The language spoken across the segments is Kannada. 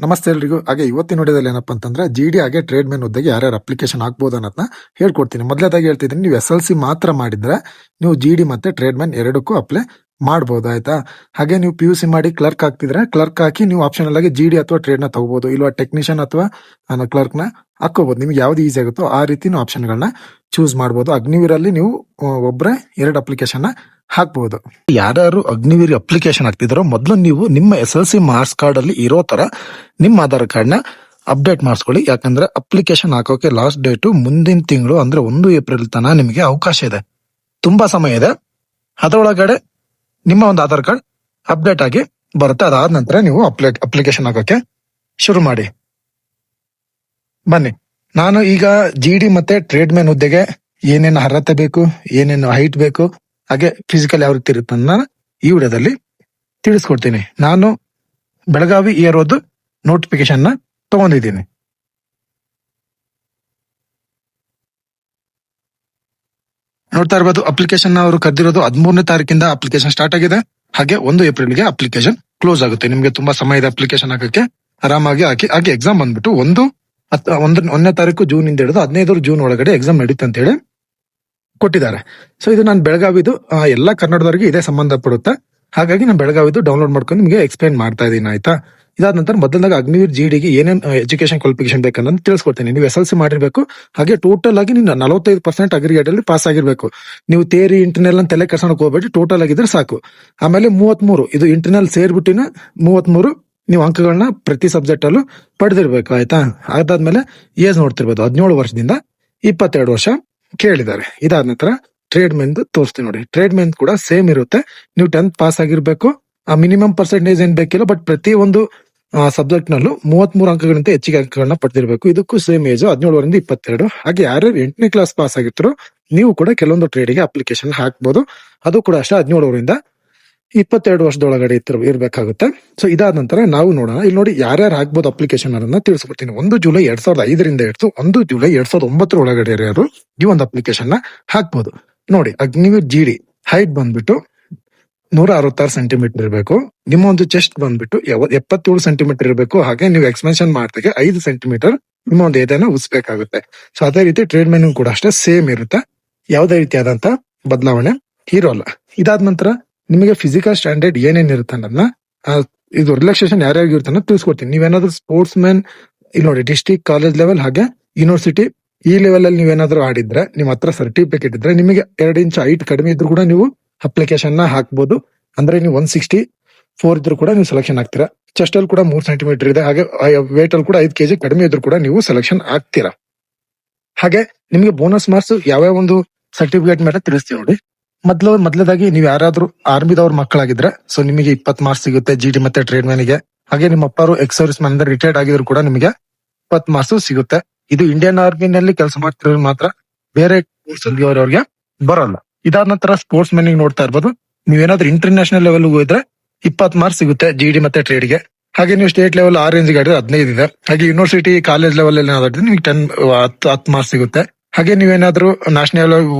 ನಮಸ್ತೆ ಎಲ್ರಿಗೂ. ಹಾಗೆ ಇವತ್ತಿನ ವಿಡಿಯೋದಲ್ಲಿ ಏನಪ್ಪಾ ಅಂತಂದ್ರೆ ಜಿಡಿ ಹಾಗೆ ಟ್ರೇಡ್ ಮ್ಯಾನ್ ಹುದ್ದೆಗೆ ಯಾರ್ಯಾರು ಅಪ್ಲಿಕೇಶನ್ ಹಾಕ್ಬೋದು ಅನ್ನೋದನ್ನ ಹೇಳ್ಕೊಡ್ತೀನಿ. ಮೊದಲೇದಾಗಿ ಹೇಳ್ತಿದ್ದೀನಿ, ನೀವು SLC ಮಾತ್ರ ಮಾಡಿದ್ರೆ ನೀವು ಜಿಡಿ ಮತ್ತೆ ಟ್ರೇಡ್ ಮ್ಯಾನ್ ಎರಡಕ್ಕೂ ಅಪ್ಲೈ ಮಾಡ್ಬೋದು. ಆಯ್ತಾ? ಹಾಗೆ ನೀವು PUC ಮಾಡಿ ಕ್ಲರ್ಕ್ ಹಾಕ್ತಿದ್ರೆ ಕ್ಲರ್ಕ್ ಹಾಕಿ ನೀವು ಆಪ್ಷನಲ್ ಆಗಿ ಜಿಡಿ ಅಥವಾ ಟ್ರೇಡ್ ನ ತಗೋಬಹುದು, ಇಲ್ವಾ ಟೆಕ್ನಿಷಿಯನ್ ಅಥವಾ ಕ್ಲರ್ಕ್ ನ ಹಾಕೋಬಹುದು. ನಿಮ್ಗೆ ಯಾವ್ದು ಈಸಿ ಆಗುತ್ತೋ ಆ ರೀತಿ ನೀವು ಆಪ್ಷನ್ ಗಳನ್ನ ಚೂಸ್ ಮಾಡಬಹುದು. ಅಗ್ನಿವೀರಲ್ಲಿ ನೀವು ಒಬ್ಬರೇ 2 ಅಪ್ಲಿಕೇಶನ್ ಹಾಕ್ಬಹುದು. ಯಾರ್ಯಾರು ಅಗ್ನಿವೀರ್ ಅಪ್ಲಿಕೇಶನ್ ಹಾಕ್ತಿದ್ರೋ ಮೊದಲು ನೀವು ನಿಮ್ಮ SLC ಮಾರ್ಕ್ಸ್ ಕಾರ್ಡ್ ಅಲ್ಲಿ ಇರೋ ತರ ನಿಮ್ಮ ಆಧಾರ್ ಕಾರ್ಡ್ ನ ಅಪ್ಡೇಟ್ ಮಾಡಿಸ್ಕೊಳ್ಳಿ. ಯಾಕಂದ್ರೆ ಅಪ್ಲಿಕೇಶನ್ ಹಾಕೋಕೆ ಲಾಸ್ಟ್ ಡೇಟ್ ಮುಂದಿನ ತಿಂಗಳು ಅಂದ್ರೆ 1 ಏಪ್ರಿಲ್ ತನಕ ನಿಮಗೆ ಅವಕಾಶ ಇದೆ, ತುಂಬಾ ಸಮಯ ಇದೆ. ಅದರೊಳಗಡೆ ನಿಮ್ಮ ಒಂದು ಆಧಾರ್ ಕಾರ್ಡ್ ಅಪ್ಡೇಟ್ ಆಗಿ ಬರುತ್ತೆ. ಅದಾದ ನಂತರ ನೀವು ಅಪ್ಲಿಕೇಶನ್ ಹಾಕೋಕೆ ಶುರು ಮಾಡಿ. ಬನ್ನಿ, ನಾನು ಈಗ ಜಿಡಿ ಮತ್ತೆ ಟ್ರೇಡ್ ಮ್ಯಾನ್ ಹುದ್ದೆಗೆ ಏನೇನು ಅರ್ಹತೆ ಬೇಕು, ಏನೇನು ಹೈಟ್ ಬೇಕು, ಹಾಗೆ ಫಿಸಿಕಲ್ ಯಾವ ರೀತಿ ಇರುತ್ತೆ ಈ ವಿಡಿಯೋದಲ್ಲಿ ತಿಳಿಸ್ಕೊಡ್ತೀನಿ. ನಾನು ಬೆಳಗಾವಿ ಇರೋದು ನೋಟಿಫಿಕೇಶನ್ ನ ತಗೊಂಡಿದ್ದೀನಿ. ನೋಡ್ತಾ ಇರಬಹುದು, ಅಪ್ಲಿಕೇಶನ್ ಅವರು ಕರೆದಿರೋದು 13ನೇ ತಾರೀಕಿಂದ ಅಪ್ಲಿಕೇಶನ್ ಸ್ಟಾರ್ಟ್ ಆಗಿದೆ. ಹಾಗೆ 1 ಏಪ್ರಿಲ್ಗೆ ಅಪ್ಲಿಕೇಶನ್ ಕ್ಲೋಸ್ ಆಗುತ್ತೆ. ನಿಮ್ಗೆ ತುಂಬಾ ಸಮಯ ಇದೆ ಅಪ್ಲಿಕೇಶನ್ ಹಾಕಕ್ಕೆ, ಆರಾಮಾಗಿ ಹಾಕಿ. ಹಾಗೆ ಎಕ್ಸಾಮ್ ಬಂದ್ಬಿಟ್ಟು 1ನೇ ತಾರೀಕು ಜೂನ್ ಇಂದ ಹಿಡಿದು 15 ಜೂನ್ ಒಳಗಡೆ ಎಕ್ಸಾಮ್ ನಡೀತೆ ಅಂತ ಹೇಳಿ ಕೊಟ್ಟಿದ್ದಾರೆ. ಸೊ ಇದು ನಾನು ಬೆಳಗಾವಿದು, ಎಲ್ಲಾ ಕನ್ನಡದವರಿಗೆ ಇದೇ ಸಂಬಂಧಪಡುತ್ತೆ. ಹಾಗಾಗಿ ನಾನು ಬೆಳಗಾವಿದು ಡೌನ್ಲೋಡ್ ಮಾಡ್ಕೊಂಡು ನಿಮಗೆ ಎಕ್ಸ್ಪ್ಲೈನ್ ಮಾಡ್ತಾ ಇದ್ದೀನಿ. ಆಯ್ತಾ? ಇದಾದ ನಂತರ ಮೊದಲನೇದಾಗಿ ಅಗ್ನಿವೀರ್ ಜಿಡಿಗೆ ಏನೇನ್ ಎಜುಕೇಶನ್ ಕ್ವಾಲಿಫಿಕೇಶನ್ ಬೇಕನ್ನೋದು ತಿಳಿಸ್ಕೊಡ್ತೀನಿ. ನೀವು SLC ಮಾಡಿರ್ಬೇಕು, ಹಾಗೆ ಟೋಟಲ್ ಆಗಿ ನೀವು 45% ಅಗ್ರಿಗೇಟ್ ಅಲ್ಲಿ ಪಾಸ್ ಆಗಿರ್ಬೇಕು. ನೀವು ಥಿಯರಿ ಇಂಟರ್ನಲ್ ಅಂತ ತಲೆ ಕೆಡ್ಸೋಣಕ್ ಹೋಗ್ಬೇಡಿ, ಟೋಟಲ್ ಆಗಿದ್ರೆ ಸಾಕು. ಆಮೇಲೆ 33 ಇದು ಇಂಟರ್ನಲ್ ಸೇರ್ಬಿಟ್ಟಿನ 33 ನೀವು ಅಂಕಗಳನ್ನ ಪ್ರತಿ ಸಬ್ಜೆಕ್ಟ್ ಅಲ್ಲೂ ಪಡೆದಿರ್ಬೇಕು. ಆಯ್ತಾ? ಅದಾದ್ಮೇಲೆ ಏಜ್ ನೋಡ್ತಿರ್ಬೋದು, 17 ವರ್ಷದಿಂದ 22 ವರ್ಷ ಕೇಳಿದ್ದಾರೆ. ಇದಾದ ನಂತರ ಟ್ರೇಡ್ ಮೆನ್ ತೋರಿಸ್ತೀನಿ ನೋಡಿ. ಟ್ರೇಡ್ ಮೆನ್ ಕೂಡ ಸೇಮ್ ಇರುತ್ತೆ. ನೀವು 10th ಪಾಸ್ ಆಗಿರ್ಬೇಕು. ಮಿನಿಮಮ್ ಪರ್ಸೆಂಟೇಜ್ ಏನ್ ಬೇಕಿಲ್ಲ, ಬಟ್ ಪ್ರತಿ ಒಂದು ಸಬ್ಜೆಕ್ಟ್ ನಲ್ಲೂ 33 ಅಂಕಗಳಿಂದ ಹೆಚ್ಚಿಗೆ ಅಂಕಗಳನ್ನ ಪಡೆದಿರಬೇಕು. ಇದಕ್ಕೂ ಸೇಮ್ ಏಜ್ 17 ವರಿಂದ 22. ಹಾಗೆ ಯಾರ್ಯಾರು 8ನೇ ಕ್ಲಾಸ್ ಪಾಸ್ ಆಗಿರ್ತಾರೋ ನೀವು ಕೂಡ ಕೆಲವೊಂದು ಟ್ರೇಡ್ಗೆ ಅಪ್ಲಿಕೇಶನ್ ಹಾಕ್ಬೋದು. ಅದು ಕೂಡ ಅಷ್ಟೇ 17 ವರಿಂದ 22 ವರ್ಷದೊಳಗಡೆ ಇರ್ಬೇಕಾಗುತ್ತೆ. ಸೊ ಇದಾದ ನಂತರ ನಾವು ನೋಡೋಣ. ಇಲ್ಲಿ ನೋಡಿ, ಯಾರ್ಯಾರು ಹಾಕ್ಬೋದು ಅಪ್ಲಿಕೇಶನ್ ಅನ್ನೋದನ್ನ ತಿಳಿಸ್ಕೊಡ್ತೀನಿ. 1 ಜುಲೈ 2005ರಿಂದ ಹಿಡಿದು 1 ಜುಲೈ 2009 ಒಳಗಡೆ ಯಾರು ಈ ಒಂದು ಅಪ್ಲಿಕೇಶನ್ ನ ಹಾಕ್ಬೋದು. ನೋಡಿ, ಅಗ್ನಿವೀರ್ ಜಿಡಿ ಹೈಟ್ ಬಂದ್ಬಿಟ್ಟು 166 ಸೆಂಟಿಮೀಟರ್ ಇರಬೇಕು. ನಿಮ್ಮ ಒಂದು ಚೆಸ್ಟ್ ಬಂದ್ಬಿಟ್ಟು 77 ಸೆಂಟಿಮೀಟರ್ ಇರಬೇಕು. ಹಾಗೆ ನೀವು ಎಕ್ಸ್ಪೆನ್ಷನ್ ಮಾಡ್ದಾಗೆ 5 ಸೆಂಟಿಮೀಟರ್ ನಿಮ್ಮ ಒಂದು ಏದನ್ನ ಉಸ್ಬೇಕಾಗುತ್ತೆ. ಸೊ ಅದೇ ರೀತಿ ಟ್ರೇಡ್ ಮೆನ್ ಕೂಡ ಅಷ್ಟೇ ಸೇಮ್ ಇರುತ್ತೆ, ಯಾವುದೇ ರೀತಿಯಾದಂತ ಬದಲಾವಣೆ ಇರೋಲ್ಲ. ಇದಾದ ನಂತರ ನಿಮಗೆ ಫಿಸಿಕಲ್ ಸ್ಟ್ಯಾಂಡರ್ಡ್ ಏನೇನ್ ಇರುತ್ತೆ ಅನ್ನೋದನ್ನ, ಇದು ರಿಲ್ಯಾಕ್ಸೇಷನ್ ಯಾರ್ಯಾರಿಗೆ ಇರುತ್ತೆ ಅನ್ನೋದು ತಿಳಿಸ್ಕೊಡ್ತೀನಿ. ನೀವೇನಾದ್ರೂ ಸ್ಪೋರ್ಟ್ಸ್ ಮ್ಯಾನ್, ಇಲ್ಲಿ ನೋಡಿ, ಡಿಸ್ಟ್ರಿಕ್ಟ್, ಕಾಲೇಜ್ ಲೆವೆಲ್ ಹಾಗೆ ಯೂನಿವರ್ಸಿಟಿ ಈ ಲೆವೆಲ್ ಅಲ್ಲಿ ನೀವೇನಾದ್ರೂ ಆಡಿದ್ರೆ, ನಿಮ್ ಹತ್ರ ಸರ್ಟಿಫಿಕೇಟ್ ಇದ್ರೆ, ನಿಮಗೆ 2 ಇಂಚ್ ಹೈಟ್ ಕಡಿಮೆ ಇದ್ರು ಕೂಡ ನೀವು ಅಪ್ಲಿಕೇಶನ್ ನ ಹಾಕ್ಬೋದು. ಅಂದ್ರೆ ನೀವು 164 ಇದ್ರು ಕೂಡ ನೀವು ಸೆಲೆಕ್ಷನ್ ಆಗ್ತೀರಾ. ಚೆಸ್ಟ್ ಅಲ್ಲಿ ಕೂಡ 3 ಸೆಂಟಿಮೀಟರ್ ಇದೆ. ಹಾಗೆ ವೇಟ್ ಅಲ್ಲಿ ಕೂಡ 5 kg ಕಡಿಮೆ ಇದ್ರು ಕೂಡ ನೀವು ಸೆಲೆಕ್ಷನ್ ಆಗ್ತೀರಾ. ಹಾಗೆ ನಿಮಗೆ ಬೋನಸ್ ಮಾರ್ಕ್ಸ್ ಯಾವ್ಯಾವ ಒಂದು ಸರ್ಟಿಫಿಕೇಟ್ ಮೇಲೆ ತಿಳಿಸ್ತೀವಿ ನೋಡಿ. ಮೊದಲದಾಗಿ ನೀವು ಯಾರಾದ್ರೂ ಆರ್ಮಿದವ್ರ ಮಕ್ಕಳಾಗಿದ್ರೆ, ಸೊ ನಿಮಗೆ 20 ಮಾರ್ಕ್ಸ್ ಸಿಗುತ್ತೆ ಜಿಡಿ ಮತ್ತೆ ಟ್ರೇಡ್ ಮ್ಯಾನ್ ಗೆ. ಹಾಗೆ ನಿಮ್ಮ ಅಪ್ಪರು ಎಕ್ಸ್ ಸರ್ವಿಸ್ ಮ್ಯಾನ್ ಅಂದ್ರೆ ರಿಟೈರ್ಡ್ ಆಗಿದ್ರು ಕೂಡ ನಿಮಗೆ 20 ಮಾರ್ಕ್ಸ್ ಸಿಗುತ್ತೆ. ಇದು ಇಂಡಿಯನ್ ಆರ್ಮಿನಲ್ಲಿ ಕೆಲಸ ಮಾಡ್ತಿರೋರು ಮಾತ್ರ, ಬೇರೆ ಅವ್ರಿಗೆ ಬರೋಲ್ಲ. ಇದಾದ ನಂತರ ಸ್ಪೋರ್ಟ್ಸ್ ಮ್ಯಾನ್ ನೋಡ್ತಾ ಇರ್ಬೋದು. ನೀವೇನಾದ್ರೂ ಇಂಟರ್ನ್ಯಾಷನಲ್ ಲೆವೆಲ್ ಹೋಗಿದ್ರೆ 20 ಮಾರ್ಕ್ಸ್ ಸಿಗುತ್ತೆ ಜಿಡಿ ಮತ್ತೆ ಟ್ರೇಡ್ ಗೆ. ಹಾಗೆ ನೀವು ಸ್ಟೇಟ್ ಲೆವೆಲ್ ಆರೆಂಜ್ ಗಾಡಿದ್ರೆ 15 ಇದೆ. ಹಾಗೆ ಯೂನಿವರ್ಸಿಟಿ, ಕಾಲೇಜ್ ಲೆವೆಲ್ ಅಲ್ಲಿ ಏನಾದ್ರೆ ನಿಮ್ಗೆ 10 ಮಾರ್ಕ್ಸ್ ಸಿಗುತ್ತೆ. ಹಾಗೆ ನೀವೇನಾದ್ರೂ ನ್ಯಾಷನಲ್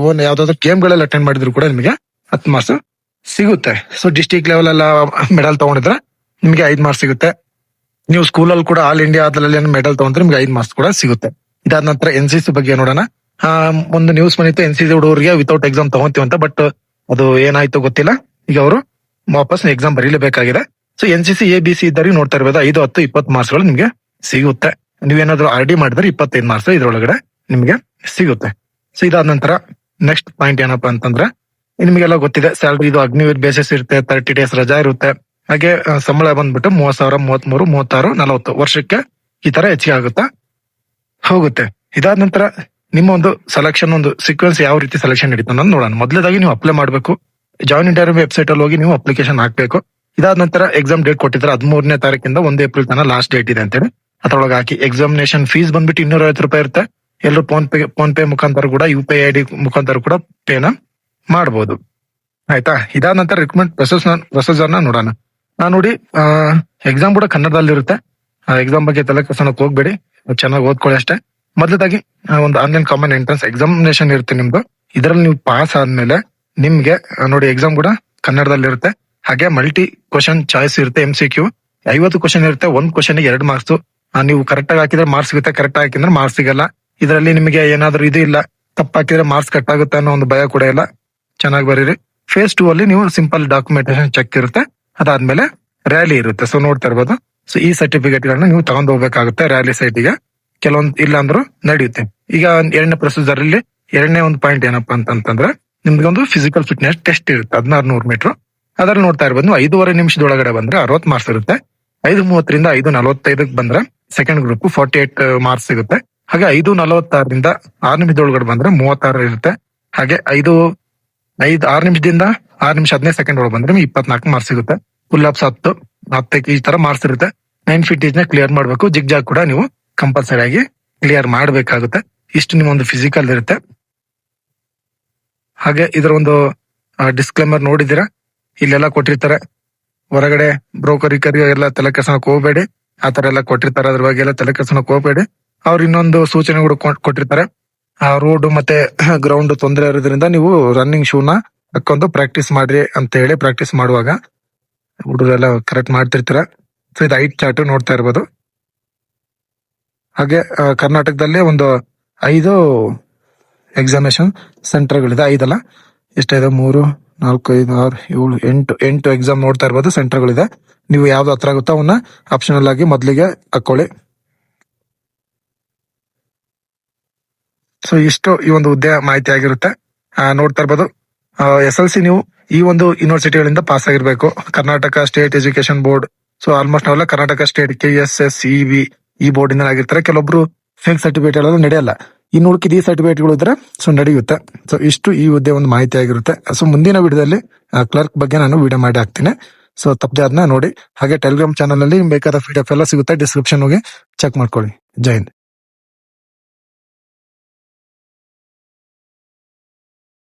ಯಾವ್ದಾದ್ರು ಗೇಮ್ ಗಳಲ್ಲಿ ಅಟೆಂಡ್ ಮಾಡಿದ್ರು ಕೂಡ ನಿಮಗೆ 10 ಮಾರ್ಕ್ಸ್ ಸಿಗುತ್ತೆ. ಸೊ ಡಿಸ್ಟ್ರಿಕ್ಟ್ ಲೆವೆಲ್ ಎಲ್ಲ ಮೆಡಲ್ ತಗೊಂಡಿದ್ರೆ ನಿಮಗೆ 5 ಮಾರ್ಕ್ಸ್ ಸಿಗುತ್ತೆ. ನೀವು ಸ್ಕೂಲಲ್ಲಿ ಕೂಡ ಆಲ್ ಇಂಡಿಯಾ ಅದ್ರಲ್ಲಿ ಮೆಡಲ್ ತಗೊಂಡ್ರೆ ನಿಮ್ಗೆ 5 ಮಾರ್ಕ್ಸ್ ಕೂಡ ಸಿಗುತ್ತೆ. ಇದಾದ ನಂತರ NCC ಬಗ್ಗೆ ನೋಡೋಣ. ಒಂದು ನ್ಯೂಸ್ ಬಂದಿತ್ತು, NCC ಹುಡುಗರಿಗೆ ವಿತೌಟ್ ಎಕ್ಸಾಮ್ ತಗೊಂತೀವಂತ. ಬಟ್ ಅದು ಏನಾಯ್ತು ಗೊತ್ತಿಲ್ಲ. ಈಗ ಅವರು ವಾಪಸ್ ಎಕ್ಸಾಮ್ ಬರೀಲೇಬೇಕಾಗಿದೆ. ಸೊ NCC ABC ಇದ್ದವ್ರಿಗೆ ನೋಡ್ತಾ ಇರ್ಬೋದು, 5, 10, 20 ಮಾರ್ಕ್ಸ್ ಗಳು ನಿಮ್ಗೆ ಸಿಗುತ್ತೆ. ನೀವೇನಾದ್ರೂ RD ಮಾಡಿದ್ರೆ 25 ಮಾರ್ಕ್ಸ್ ಇದ್ರೊಳಗಡೆ ನಿಮ್ಗೆ ಸಿಗುತ್ತೆ. ಸೊ ಇದಾದ ನಂತರ ನೆಕ್ಸ್ಟ್ ಪಾಯಿಂಟ್ ಏನಪ್ಪಾ ಅಂತಂದ್ರೆ, ನಿಮಗೆಲ್ಲ ಗೊತ್ತಿದೆ ಸ್ಯಾಲ್ರಿ ಇದು ಅಗ್ನಿವೀರ್ ಬೇಸಿಸ್ ಇರುತ್ತೆ. 30 ಡೇಸ್ ರಜಾ ಇರುತ್ತೆ. ಹಾಗೆ ಸಂಬಳ ಬಂದ್ಬಿಟ್ಟು 30,000, 33, 36, 40 ವರ್ಷಕ್ಕೆ ಈ ತರ ಹೆಚ್ಚಿಗೆ ಆಗುತ್ತಾ ಹೋಗುತ್ತೆ. ಇದಾದ ನಂತರ ನಿಮ್ಮ ಒಂದು ಸೆಲೆಕ್ಷನ್ ಒಂದು ಸೀಕ್ವೆನ್ಸ್ ಯಾವ ರೀತಿ ಸೆಲೆಕ್ಷನ್ ನಡೀತು ಅನ್ನೋದು ನೋಡೋಣ. ಮೊದಲೇದಾಗಿ ನೀವು ಅಪ್ಲೈ ಮಾಡಬೇಕು. ಜಾಯಿನ್ ಇಂಡಿಯಾ ವೆಬ್ಸೈಟ್ ಅಲ್ಲಿ ಹೋಗಿ ನೀವು ಅಪ್ಲಿಕೇಶನ್ ಹಾಕ್ಬೇಕು. ಇದಾದ ನಂತರ ಎಕ್ಸಾಮ್ ಡೇಟ್ ಕೊಟ್ಟಿದ್ರೆ 13ನೇ ತಾರೀಕಿಂದ 1 ಏಪ್ರಿಲ್ ತನಕ ಲಾಸ್ಟ್ ಡೇಟ್ ಇದೆ ಅಂತೇಳಿ ಅದ್ರೊಳಗೆ ಹಾಕಿ. ಎಕ್ಸಾಮಿನೇಷನ್ ಫೀಸ್ ಬಂದ್ಬಿಟ್ಟು 250 ರೂಪಾಯಿ ಇರುತ್ತೆ. ಎಲ್ಲರೂ ಫೋನ್ ಪೇ ಮುಖಾಂತರ ಕೂಡ, UPI ID ಮುಖಾಂತರ ಕೂಡ ಪೇನ ಮಾಡಬಹುದು. ಆಯ್ತಾ? ಇದಾದ ನಂತರ ರಿಕ್ರೂಟ್ಮೆಂಟ್ ಪ್ರೊಸೆಸರ್ ನ ನೋಡೋಣ. ನೋಡಿ, ಎಕ್ಸಾಮ್ ಕೂಡ ಕನ್ನಡದಲ್ಲಿ ಇರುತ್ತೆ. ಎಕ್ಸಾಮ್ ಬಗ್ಗೆ ತಲೆ ಕೆಡ್ಸೋಣಕ್ ಹೋಗ್ಬೇಡಿ, ಚೆನ್ನಾಗಿ ಓದ್ಕೊಳ್ಳಿ ಅಷ್ಟೇ. ಮೊದಲದಾಗಿ ಒಂದು ಆನ್ಲೈನ್ ಕಾಮನ್ ಎಂಟ್ರೆನ್ಸ್ ಎಕ್ಸಾಮಿನೇಷನ್ ಇರುತ್ತೆ ನಿಮ್ದು. ಇದರಲ್ಲಿ ನೀವು ಪಾಸ್ ಆದ್ಮೇಲೆ ನಿಮ್ಗೆ ನೋಡಿ ಎಕ್ಸಾಮ್ ಕೂಡ ಕನ್ನಡದಲ್ಲಿ ಇರುತ್ತೆ. ಹಾಗೆ ಮಲ್ಟಿ ಕ್ವಶನ್ ಚಾಯ್ಸ್ ಇರುತ್ತೆ, MCQ. 50 ಕ್ವಶನ್ ಇರುತ್ತೆ. ಒಂದ್ ಕ್ವಶನ್ 2 ಮಾರ್ಕ್ಸ್. ನೀವು ಕರೆಕ್ಟ್ ಆಗಿ ಹಾಕಿದ್ರೆ ಮಾರ್ಕ್ಸ್ ಸಿಗುತ್ತೆ, ಕರೆಕ್ಟ್ ಹಾಕಿದ್ರೆ ಮಾರ್ಕ್ಸ್ ಸಿಗಲ್ಲ. ಇದರಲ್ಲಿ ನಿಮಗೆ ಏನಾದ್ರು ಇದು ಇಲ್ಲ, ತಪ್ಪು ಹಾಕಿದ್ರೆ ಮಾರ್ಕ್ಸ್ ಕಟ್ ಆಗುತ್ತೆ ಅನ್ನೋ ಒಂದು ಭಯ ಕೂಡ ಇಲ್ಲ. ಚೆನ್ನಾಗಿ ಬರೀರಿ. ಫೇಸ್ 2 ಅಲ್ಲಿ ನೀವು ಸಿಂಪಲ್ ಡಾಕ್ಯುಮೆಂಟೇಶನ್ ಚೆಕ್ ಇರುತ್ತೆ, ಅದಾದ್ಮೇಲೆ ರ್ಯಾಲಿ ಇರುತ್ತೆ. ಸೊ ನೋಡ್ತಾ ಇರ್ಬೋದು. ಸೊ ಈ ಸರ್ಟಿಫಿಕೇಟ್ ಗಳನ್ನ ನೀವು ತಗೊಂಡ್ ಹೋಗ್ಬೇಕಾಗುತ್ತೆ ರ್ಯಾಲಿ ಸೈಟಿಗೆ. ಕೆಲವೊಂದು ಇಲ್ಲ ಅಂದ್ರೂ ನಡೆಯುತ್ತೆ. ಈಗ ಎರಡನೇ ಪ್ರೊಸೀಜರ್ ಅಲ್ಲಿ ಎರಡನೇ ಒಂದು ಪಾಯಿಂಟ್ ಏನಪ್ಪಾ ಅಂತಂದ್ರೆ ನಿಮ್ಗೆ ಒಂದು ಫಿಸಿಕಲ್ ಫಿಟ್ನೆಸ್ ಟೆಸ್ಟ್ ಇರುತ್ತೆ 1600 ಮೀಟರ್. ಅದ್ರಲ್ಲಿ ನೋಡ್ತಾ ಇರ್ಬೋದು, ನೀವು 5.5 ನಿಮಿಷದೊಳಗಡೆ ಬಂದ್ರೆ 60 ಮಾರ್ಕ್ಸ್ ಇರುತ್ತೆ. 5:30 5:45 ಬಂದ್ರೆ ಸೆಕೆಂಡ್ ಗ್ರೂಪ್ 48 ಮಾರ್ಕ್ಸ್ ಸಿಗುತ್ತೆ. ಹಾಗೆ 5:46 6 ನಿಮಿಷದೊಳಗಡೆ ಬಂದ್ರೆ 36 ಇರುತ್ತೆ. ಹಾಗೆ 6 ನಿಮಿಷದಿಂದ 6 ನಿಮಿಷ 15 ಸೆಕೆಂಡ್ ಒಳಗೆ ಬಂದ್ರೆ 24 ಮಾರ್ಕ್ಸ್ ಸಿಗುತ್ತೆ. ಫುಲ್ ಅಪ್ಸ್ 10 ಈ ತರ ಮಾರ್ಕ್ಸ್ ಇರುತ್ತೆ. 9 ಫೀಟ್ ನ ಕ್ಲಿಯರ್ ಮಾಡ್ಬೇಕು. ಜಿಗ್ ಜಾಗ್ ಕೂಡ ನೀವು ಕಂಪಲ್ಸರಿ ಆಗಿ ಕ್ಲಿಯರ್ ಮಾಡ್ಬೇಕಾಗುತ್ತೆ. ಇಷ್ಟು ನಿಮ್ಮ ಒಂದು ಫಿಸಿಕಲ್ ಇರುತ್ತೆ. ಹಾಗೆ ಇದರ ಒಂದು ಡಿಸ್ಕ್ಲೇಮರ್ ನೋಡಿದಿರಾ, ಇಲ್ಲೆಲ್ಲ ಕೊಟ್ಟಿರ್ತಾರೆ. ಹೊರಗಡೆ ಬ್ರೋಕರ್ ಎಲ್ಲ ತಲೆ ಕೆಡ್ಸೋಕ್ ಹೋಗ್ಬೇಡಿ, ಆತರ ಎಲ್ಲ ಕೊಟ್ಟಿರ್ತಾರೆ. ಅದ್ರ ಬಗ್ಗೆ ಎಲ್ಲ ತಲೆ ಕೆಡ್ಸೋಕ್ ಹೋಗ್ಬೇಡಿ. ಅವ್ರು ಇನ್ನೊಂದು ಸೂಚನೆ ಕೂಡ ಕೊಟ್ಟಿರ್ತಾರೆ. ಆ ರೋಡ್ ಮತ್ತೆ ಗ್ರೌಂಡ್ ತೊಂದರೆ ಇರೋದ್ರಿಂದ ನೀವು ರನ್ನಿಂಗ್ ಶೂನ ಹಾಕೊಂಡು ಪ್ರಾಕ್ಟೀಸ್ ಮಾಡ್ರಿ ಅಂತ ಹೇಳಿ ಪ್ರಾಕ್ಟೀಸ್ ಮಾಡುವಾಗ ಹುಡುಗರೆಲ್ಲ ಕರೆಕ್ಟ್ ಮಾಡ್ತಿರ್ತಾರೆ. ಸೊ ಇದು ಹೈಟ್ ಚಾರ್ಟ್ ನೋಡ್ತಾ ಇರ್ಬೋದು. ಹಾಗೆ ಕರ್ನಾಟಕದಲ್ಲಿ ಒಂದು 5 ಎಕ್ಸಾಮಿನೇಷನ್ ಸೆಂಟರ್ಗಳಿದೆ. 5 ಅಲ್ಲ, ಎಷ್ಟಿದೆ? 3, 4, 5, 6, 7, 8 ಎಕ್ಸಾಮ್ ನೋಡ್ತಾ ಇರ್ಬೋದು ಸೆಂಟರ್ಗಳಿದೆ. ನೀವು ಯಾವ್ದು ಹತ್ರ ಆಗುತ್ತೋ ಅವನ್ನ ಆಪ್ಷನಲ್ ಆಗಿ ಮೊದಲಿಗೆ ಹಾಕೊಳ್ಳಿ. ಸೊ ಇಷ್ಟು ಈ ಒಂದು ಹುದ್ದೆ ಮಾಹಿತಿ ಆಗಿರುತ್ತೆ. ನೋಡ್ತಾ ಇರ್ಬೋದು. SLC ನೀವು ಈ ಒಂದು ಯೂನಿವರ್ಸಿಟಿಗಳಿಂದ ಪಾಸ್ ಆಗಿರ್ಬೇಕು. Karnataka state education board. So almost ನಾವೆಲ್ಲ ಕರ್ನಾಟಕ ಸ್ಟೇಟ್ KSSEB ಈ ಬೋರ್ಡ್ ಇಂದ ಆಗಿರ್ತಾರೆ. ಕೆಲವೊಬ್ರು ಫೇಕ್ ಸರ್ಟಿಫಿಕೇಟ್ ಹೇಳೋದು ನಡೆಯಲ್ಲ. ಇನ್ನು ಉಳ್ಕಿದ ಈ ಸರ್ಟಿಫಿಕೇಟ್ ಗಳು ಇದ್ರೆ ಸೊ ನಡೆಯುತ್ತೆ. ಸೊ ಇಷ್ಟು ಈ ಹುದ್ದೆ ಒಂದು ಮಾಹಿತಿ ಆಗಿರುತ್ತೆ. ಸೊ ಮುಂದಿನ ವಿಡಿಯೋದಲ್ಲಿ ಕ್ಲರ್ಕ್ ಬಗ್ಗೆ ನಾನು ವಿಡಿಯೋ ಮಾಡಿ ಹಾಕ್ತೀನಿ. ಸೊ ತಪ್ಪದೆ ಅದನ್ನ ನೋಡಿ. ಹಾಗೆ ಟೆಲಿಗ್ರಾಮ್ ಚಾನಲ್ ಅಲ್ಲಿ ಬೇಕಾದ PDF ಎಲ್ಲ ಸಿಗುತ್ತೆ. ಡಿಸ್ಕ್ರಿಪ್ಷನ್ ಹೋಗಿ ಚೆಕ್ ಮಾಡ್ಕೊಳ್ಳಿ. ಜೈ ಹಿಂದ್.